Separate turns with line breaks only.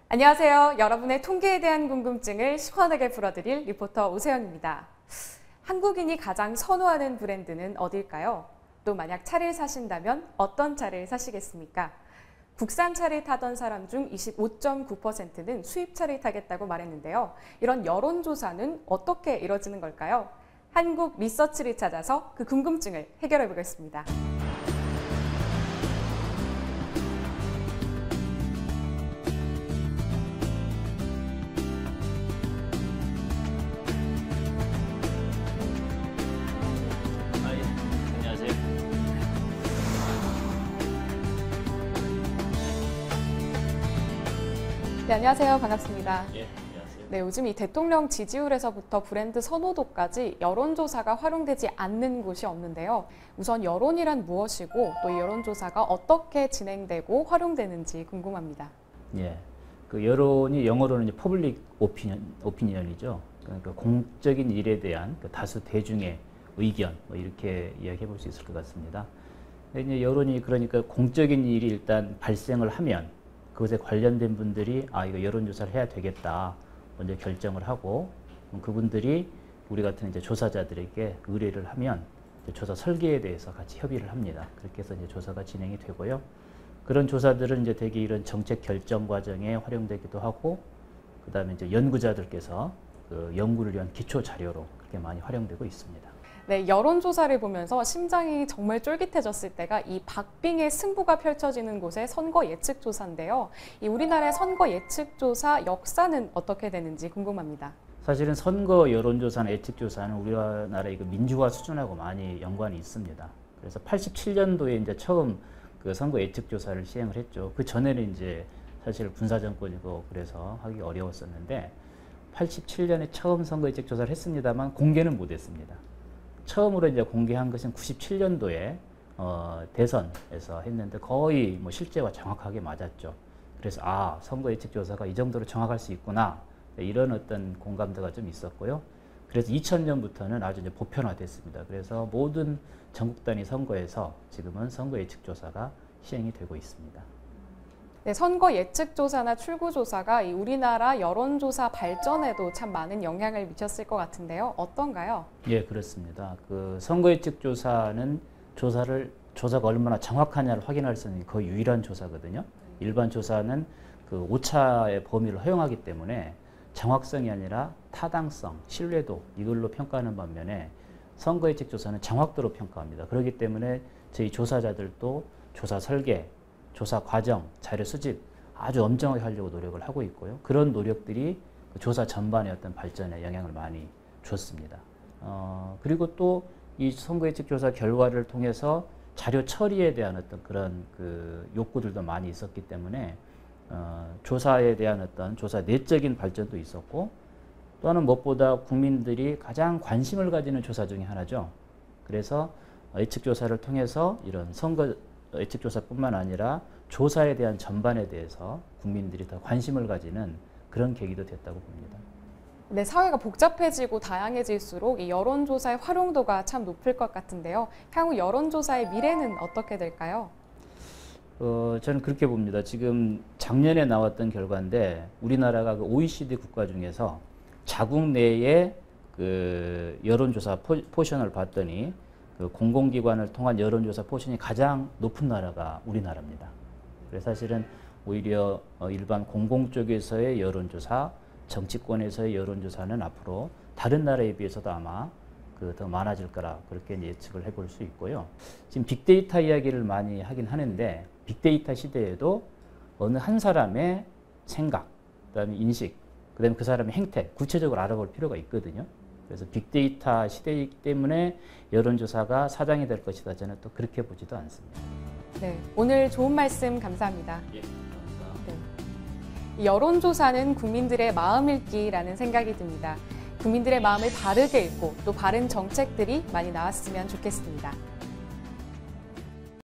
안녕하세요. 여러분의 통계에 대한 궁금증을 시원하게 풀어드릴 리포터 오세영입니다. 한국인이 가장 선호하는 브랜드는 어딜까요? 또 만약 차를 사신다면 어떤 차를 사시겠습니까? 국산 차를 타던 사람 중 25.9%는 수입차를 타겠다고 말했는데요. 이런 여론조사는 어떻게 이뤄지는 걸까요? 한국 리서치를 찾아서 그 궁금증을 해결해 보겠습니다.
안녕하세요.
네, 안녕하세요. 반갑습니다.
예, 안녕하세요.
네, 요즘 이 대통령 지지율에서부터 브랜드 선호도까지 여론조사가 활용되지 않는 곳이 없는데요. 우선 여론이란 무엇이고 또 이 여론조사가 어떻게 진행되고 활용되는지 궁금합니다.
예, 그 여론이 영어로는 퍼블릭 오피니언이죠. 그러니까 공적인 일에 대한 그 다수 대중의 의견, 이렇게 이야기해 볼 수 있을 것 같습니다. 이제 여론이 그러니까 공적인 일이 일단 발생을 하면 그것에 관련된 분들이 이거 여론조사를 해야 되겠다 먼저 결정을 하고 그분들이 우리 같은 이제 조사자들에게 의뢰를 하면 조사 설계에 대해서 같이 협의를 합니다. 그렇게 해서 이제 조사가 진행이 되고요. 그런 조사들은 이제 대개 이런 정책 결정 과정에 활용되기도 하고, 그 다음에 이제 연구자들께서 그 연구를 위한 기초 자료로 그렇게 많이 활용되고 있습니다.
네, 여론조사를 보면서 심장이 정말 쫄깃해졌을 때가 이 박빙의 승부가 펼쳐지는 곳의 선거 예측조사인데요. 이 우리나라의 선거 예측조사 역사는 어떻게 되는지 궁금합니다.
사실은 선거 여론조사나 예측조사는 우리나라의 그 민주화 수준하고 많이 연관이 있습니다. 그래서 87년도에 이제 처음 그 선거 예측조사를 시행을 했죠. 그 전에는 이제 사실 군사정권이고 그래서 하기 어려웠었는데 87년에 처음 선거 예측조사를 했습니다만 공개는 못했습니다. 처음으로 이제 공개한 것은 97년도에 대선에서 했는데 거의 실제와 정확하게 맞았죠. 그래서 선거 예측 조사가 이 정도로 정확할 수 있구나, 이런 어떤 공감대가 좀 있었고요. 그래서 2000년부터는 아주 이제 보편화됐습니다. 그래서 모든 전국 단위 선거에서 지금은 선거 예측 조사가 시행이 되고 있습니다.
네, 선거 예측조사나 출구조사가 이 우리나라 여론조사 발전에도 참 많은 영향을 미쳤을 것 같은데요. 어떤가요?
예, 그렇습니다. 그 선거 예측 조사는 조사가 얼마나 정확하냐를 확인할 수 있는 거의 유일한 조사거든요. 일반 조사는 그 오차의 범위를 허용하기 때문에 정확성이 아니라 타당성, 신뢰도, 이걸로 평가하는 반면에 선거 예측 조사는 정확도로 평가합니다. 그렇기 때문에 저희 조사자들도 조사 설계, 조사 과정, 자료 수집 아주 엄정하게 하려고 노력을 하고 있고요. 그런 노력들이 그 조사 전반의 어떤 발전에 영향을 많이 줬습니다. 그리고 또 이 선거 예측 조사 결과를 통해서 자료 처리에 대한 어떤 그런 그 욕구들도 많이 있었기 때문에 조사에 대한 어떤 조사 내적인 발전도 있었고, 또는 무엇보다 국민들이 가장 관심을 가지는 조사 중에 하나죠. 그래서 예측 조사를 통해서 이런 선거 예측 조사뿐만 아니라 조사에 대한 전반에 대해서 국민들이 더 관심을 가지는 그런 계기도 됐다고 봅니다.
네, 사회가 복잡해지고 다양해질수록 이 여론조사의 활용도가 참 높을 것 같은데요. 향후 여론조사의 미래는 어떻게 될까요?
저는 그렇게 봅니다. 지금 작년에 나왔던 결과인데 우리나라가 그 OECD 국가 중에서 자국 내에 그 여론조사 포션을 봤더니 그 공공기관을 통한 여론조사 포션이 가장 높은 나라가 우리나라입니다. 그래서 사실은 오히려 일반 공공 쪽에서의 여론조사, 정치권에서의 여론조사는 앞으로 다른 나라에 비해서도 아마 더 많아질 거라 그렇게 예측을 해볼 수 있고요. 지금 빅데이터 이야기를 많이 하긴 하는데 빅데이터 시대에도 어느 한 사람의 생각, 그다음에 인식, 그다음에 그 사람의 행태 구체적으로 알아볼 필요가 있거든요. 그래서 빅데이터 시대이기 때문에 여론조사가 사장이 될 것이다, 저는 또 그렇게 보지도 않습니다.
네, 오늘 좋은 말씀 감사합니다.
예, 감사합니다.
네. 여론조사는 국민들의 마음 읽기라는 생각이 듭니다. 국민들의 마음을 바르게 읽고 또 바른 정책들이 많이 나왔으면 좋겠습니다.